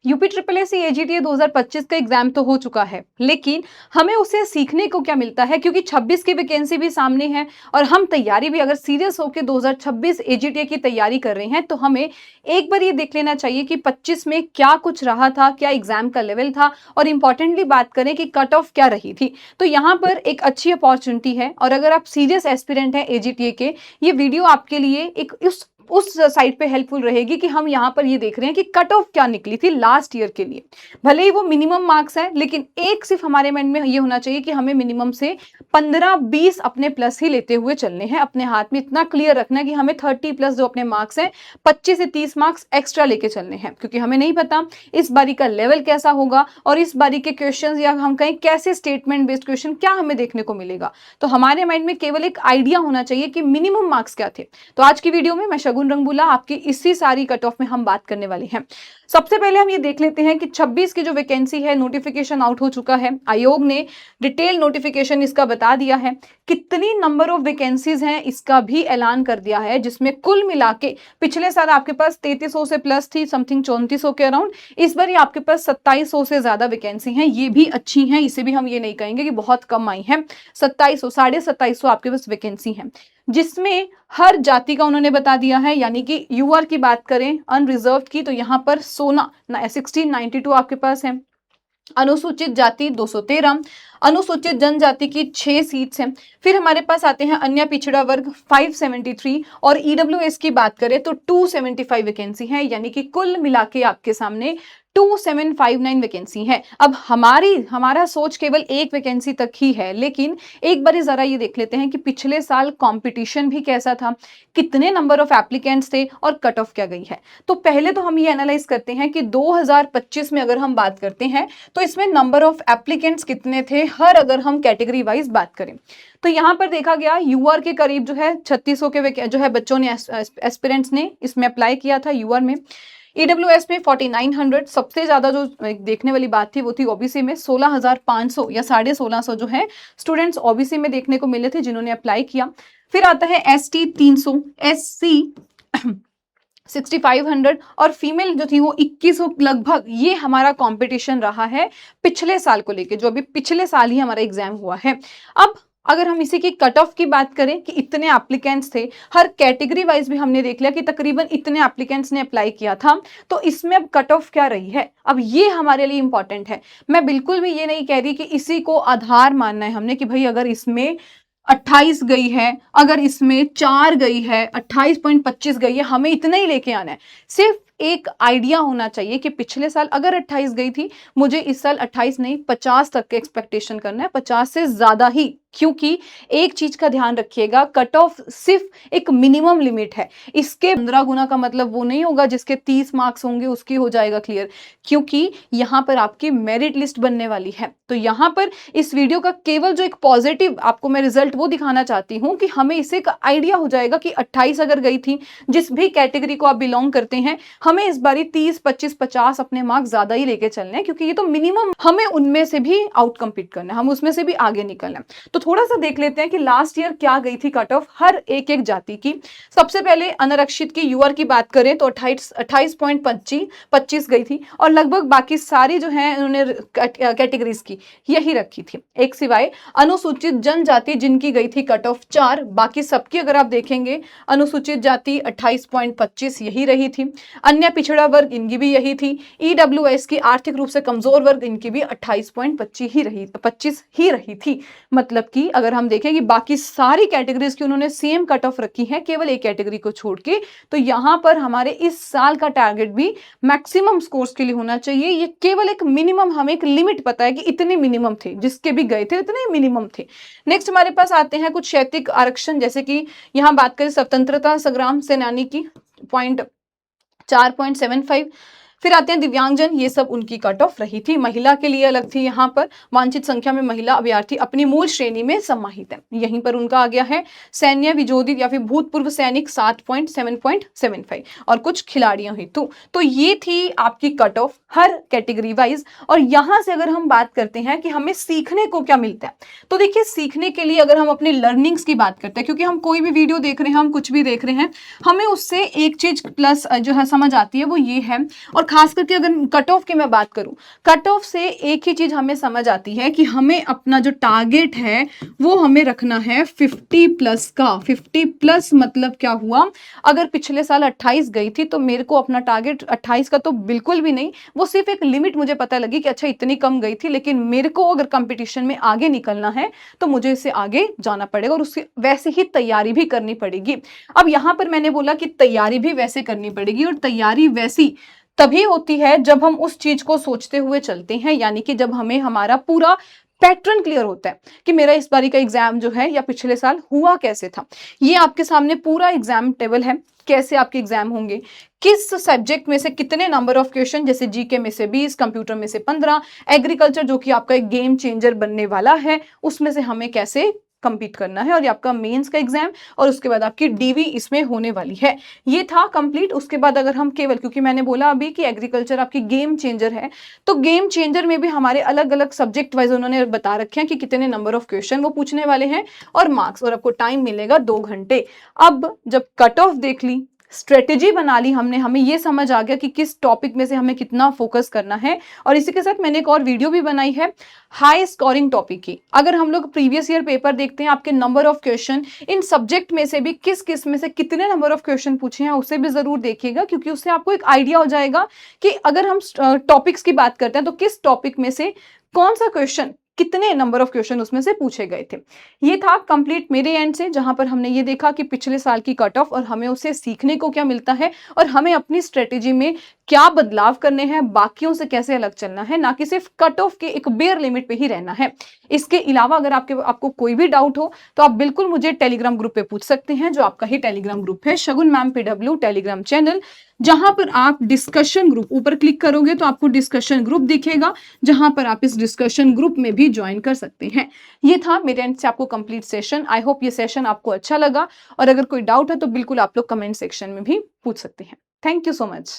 UP triple S AGTA 2025 का exam तो हो चुका है, लेकिन हमें उसे सीखने को क्या मिलता है, क्योंकि 26 की वैकेंसी भी सामने है और हम तैयारी भी अगर सीरियस होकर 2026 एजीटीए की तैयारी कर रहे हैं तो हमें एक बार ये देख लेना चाहिए कि 25 में क्या कुछ रहा था, क्या एग्जाम का लेवल था और इंपॉर्टेंटली बात करें कि कट ऑफ क्या रही थी। तो यहाँ पर एक अच्छी अपॉर्चुनिटी है और अगर आप सीरियस एस्पिरेंट हैं एजीटीए के, ये वीडियो आपके लिए एक उस साइड पे हेल्पफुल रहेगी कि हम यहाँ पर ये देख रहे हैं कि कट ऑफ क्या निकली थी लास्ट ईयर के लिए। भले ही वो मिनिमम मार्क्स है, लेकिन एक सिर्फ हमारे माइंड में ये होना चाहिए कि हमें मिनिमम से 15-20 अपने प्लस ही लेते हुए चलने हैं। अपने हाथ में इतना क्लियर रखना है कि हमें 30 प्लस जो अपने मार्क्स हैं 25 से 30 मार्क्स एक्स्ट्रा लेके चलने हैं, क्योंकि हमें नहीं पता इस बारी का लेवल कैसा होगा और इस बारी के क्वेश्चन या हम कहें कैसे स्टेटमेंट बेस्ड क्वेश्चन क्या हमें देखने को मिलेगा। तो हमारे माइंड में केवल एक आइडिया होना चाहिए कि मिनिमम मार्क्स क्या थे। तो आज की वीडियो में मैं शगुन रंगबुला आपकी इसी सारी कट ऑफ में हम बात करने वाले हैं। सबसे पहले हम ये देख लेते हैं कि 26 की जो वैकेंसी है नोटिफिकेशन आउट हो चुका है। आयोग ने डिटेल नोटिफिकेशन इसका बता दिया है, कितनी नंबर ऑफ वैकेंसीज हैं इसका भी ऐलान कर दिया है, जिसमें कुल मिला के पिछले साल आपके पास 3300 से प्लस थी, समथिंग 3400 के अराउंड। इस बार आपके पास 2700 से ज्यादा वैकेंसी हैं, ये भी अच्छी हैं, इसे भी हम ये नहीं कहेंगे कि बहुत कम आई हैं। 2700 2750 आपके पास वैकेंसी है, जिसमें हर जाति का उन्होंने बता दिया है। यानी कि यूआर की बात करें अनरिजर्व की तो यहाँ पर 1692 आपके पास है। अनुसूचित जाति 213, अनुसूचित जनजाति की 6 सीट्स हैं। फिर हमारे पास आते हैं अन्य पिछड़ा वर्ग 573 और ईडब्ल्यूएस की बात करें तो 275 वैकेंसी है, यानी कि कुल मिला के आपके सामने 2759 वैकेंसी है। अब हमारा सोच केवल एक वैकेंसी तक ही है, लेकिन एक बार जरा ये देख लेते हैं कि पिछले साल कंपटीशन भी कैसा था, कितने नंबर ऑफ एप्लीकेंट्स थे और कट ऑफ क्या गई है। तो पहले तो हम ये एनालाइज करते हैं कि 2025 में अगर हम बात करते हैं तो इसमें नंबर ऑफ एप्लीकेंट्स कितने थे, हर अगर हम कैटेगरी वाइज बात करें तो यहां पर देखा गया यूआर के करीब जो है 3600 के जो है बच्चों ने एस्पिरेंट्स ने इसमें अप्लाई किया था यूआर में। ईडब्ल्यूएस में 4900, सबसे ज्यादा जो देखने वाली बात थी वो थी ओबीसी में 16500 या 1650 जो है स्टूडेंट्स ओबीसी में देखने को मिले थे जिन्होंने अप्लाई किया। फिर आता है एसटी 300, एससी 6500 और फीमेल जो थी वो 2100 लगभग। ये हमारा कंपटीशन रहा है पिछले साल को लेके, जो अभी पिछले साल ही हमारा एग्जाम हुआ है। अब अगर हम इसी की कट ऑफ की बात करें कि इतने एप्लीकेंट्स थे, हर कैटेगरी वाइज भी हमने देख लिया कि तकरीबन इतने एप्लीकेंट्स ने अप्लाई किया था, तो इसमें अब कट ऑफ क्या रही है, अब ये हमारे लिए इंपॉर्टेंट है। मैं बिल्कुल भी ये नहीं कह रही कि इसी को आधार मानना है हमने कि भाई अगर इसमें 28 गई है, अगर इसमें 4 गई है, 28.25 गई है, हमें इतना ही लेके आना है। सिर्फ एक आइडिया होना चाहिए कि पिछले साल अगर 28 गई थी, मुझे इस साल 28 नहीं 50 तक के एक्सपेक्टेशन करना है, 50 से ज्यादा ही। क्योंकि एक चीज का ध्यान रखिएगा, कट ऑफ सिर्फ एक मिनिमम लिमिट है, इसके 15 गुना का मतलब वो नहीं होगा जिसके 30 मार्क्स होंगे उसकी हो जाएगा क्लियर, क्योंकि यहां पर आपकी मेरिट लिस्ट बनने वाली है। तो यहां पर इस वीडियो का केवल जो एक पॉजिटिव आपको मैं रिजल्ट वो दिखाना चाहती हूं कि हमें इससे एक आइडिया हो जाएगा कि 28 अगर गई थी, जिस भी कैटेगरी को आप बिलोंग करते हैं, हमें इस बारी 30, 25, 50 अपने मार्क्स ज्यादा ही लेके चलने हैं, क्योंकि ये तो मिनिमम, हमें उनमें से भी आउट कम्पीट करना है, हम उसमें से भी आगे निकलना है। तो थोड़ा सा देख लेते हैं कि लास्ट ईयर क्या गई थी कट ऑफ हर एक एक जाति की। सबसे पहले अनारक्षित की यूआर की बात करें तो 28.25 गई थी और लगभग बाकी सारी जो है उन्होंने कैटेगरीज की यही रखी थी, एक सिवाय अनुसूचित जनजाति जिनकी गई थी कट ऑफ 4, बाकी सबकी अगर आप देखेंगे अनुसूचित जाति 28.25 यही रही थी। अन्य पिछड़ा वर्ग इनकी भी यही थी। ईडब्ल्यूएस की आर्थिक रूप से कमजोर वर्ग इनकी भी 28.25 ही रही थी। मतलब कि अगर हम देखें कि बाकी सारी कैटेगरीज की उन्होंने सेम कट ऑफ रखी है केवल एक कैटेगरी को छोड़ के, तो यहां पर हमारे इस साल का टारगेट भी मैक्सिमम स्कोर्स के लिए होना चाहिए। ये केवल एक मिनिमम, हमें एक लिमिट पता है कि इतने मिनिमम थे, जिसके भी गए थे इतने मिनिमम थे। नेक्स्ट हमारे पास आते हैं कुछ शैक्षिक आरक्षण, जैसे कि यहां बात करें स्वतंत्रता संग्राम सेनानी की 4.75। फिर आते हैं दिव्यांगजन, ये सब उनकी कट ऑफ रही थी। महिला के लिए अलग थी, यहाँ पर वांछित संख्या में महिला अभ्यर्थी अपनी मूल श्रेणी में समाहित है, यहीं पर उनका आ गया है। सैन्य विजोदित या फिर भूतपूर्व सैनिक 7.75 और कुछ खिलाड़ियों हेतु। तो ये थी आपकी cut of her category wise. और यहां से अगर हम बात करते हैं कि हमें सीखने को क्या मिलता है, तो देखिए सीखने के लिए अगर हम अपने लर्निंग्स की बात करते हैं, क्योंकि हम कोई भी वीडियो देख रहे हैं, हम कुछ भी देख रहे हैं, हमें उससे एक चीज प्लस जो है समझ आती है वो ये है, और खास करके अगर कट ऑफ की मैं बात करूं, कट ऑफ से एक ही चीज हमें समझ आती है कि हमें अपना जो टारगेट है वो हमें रखना है 50 प्लस का। 50 प्लस मतलब क्या हुआ, अगर पिछले साल 28 गई थी तो मेरे को अपना टारगेट 28 का तो बिल्कुल भी नहीं, वो सिर्फ एक लिमिट मुझे पता लगी कि अच्छा इतनी कम गई थी, लेकिन मेरे को अगर कंपटीशन में आगे निकलना है तो मुझे इससे आगे जाना पड़ेगा और उसकी वैसे ही तैयारी भी करनी पड़ेगी। अब यहां पर मैंने बोला कि तैयारी भी वैसे करनी पड़ेगी, और तैयारी वैसी तभी होती है जब हम उस चीज को सोचते हुए चलते हैं, यानी कि जब हमें हमारा पूरा पैटर्न क्लियर होता है कि मेरा इस बारी का एग्जाम जो है या पिछले साल हुआ कैसे था। ये आपके सामने पूरा एग्जाम टेबल है, कैसे आपके एग्जाम होंगे, किस सब्जेक्ट में से कितने नंबर ऑफ क्वेश्चन, जैसे जीके में से 20, कंप्यूटर में से 15, एग्रीकल्चर जो कि आपका एक गेम चेंजर बनने वाला है उसमें से हमें कैसे कंपीट करना है, और ये आपका मेंस का एग्जाम, और उसके बाद आपकी डीवी इसमें होने वाली है। ये था कंप्लीट। उसके बाद अगर हम केवल, क्योंकि मैंने बोला अभी कि एग्रीकल्चर आपकी गेम चेंजर है, तो गेम चेंजर में भी हमारे अलग अलग सब्जेक्ट वाइज उन्होंने बता रखे हैं कि कितने नंबर ऑफ क्वेश्चन वो पूछने वाले हैं और मार्क्स, और आपको टाइम मिलेगा 2 घंटे। अब जब कट ऑफ देख ली, स्ट्रेटेजी बना ली हमने, हमें ये समझ आ गया कि किस टॉपिक में से हमें कितना फोकस करना है, और इसी के साथ मैंने एक और वीडियो भी बनाई है हाई स्कोरिंग टॉपिक की। अगर हम लोग प्रीवियस ईयर पेपर देखते हैं, आपके number of question in subject में से भी किस किस में से कितने नंबर ऑफ क्वेश्चन पूछे हैं उसे भी जरूर देखिएगा, क्योंकि उससे आपको एक आइडिया हो जाएगा कि अगर हम टॉपिक्स की बात करते हैं तो किस टॉपिक में से कौन सा क्वेश्चन, कितने नंबर ऑफ क्वेश्चन उसमें से पूछे गए थे। ये था कंप्लीट मेरे एंड से, जहां पर हमने ये देखा कि पिछले साल की कट ऑफ और हमें उससे सीखने को क्या मिलता है, और हमें अपनी स्ट्रेटेजी में क्या बदलाव करने हैं, बाकियों से कैसे अलग चलना है, ना कि सिर्फ कट ऑफ के एक बेयर लिमिट पे ही रहना है। इसके अलावा अगर आपको कोई भी डाउट हो तो आप बिल्कुल मुझे टेलीग्राम ग्रुप पे पूछ सकते हैं, जो आपका ही टेलीग्राम ग्रुप है, शगुन मैम PW टेलीग्राम चैनल, जहां पर आप डिस्कशन ग्रुप ऊपर क्लिक करोगे तो आपको डिस्कशन ग्रुप दिखेगा, जहां पर आप इस डिस्कशन ग्रुप में भी ज्वाइन कर सकते हैं। ये था मेरे एंड से आपको कंप्लीट सेशन। आई होप ये सेशन आपको अच्छा लगा, और अगर कोई डाउट है तो बिल्कुल आप लोग कमेंट सेक्शन में भी पूछ सकते हैं। Thank you so much.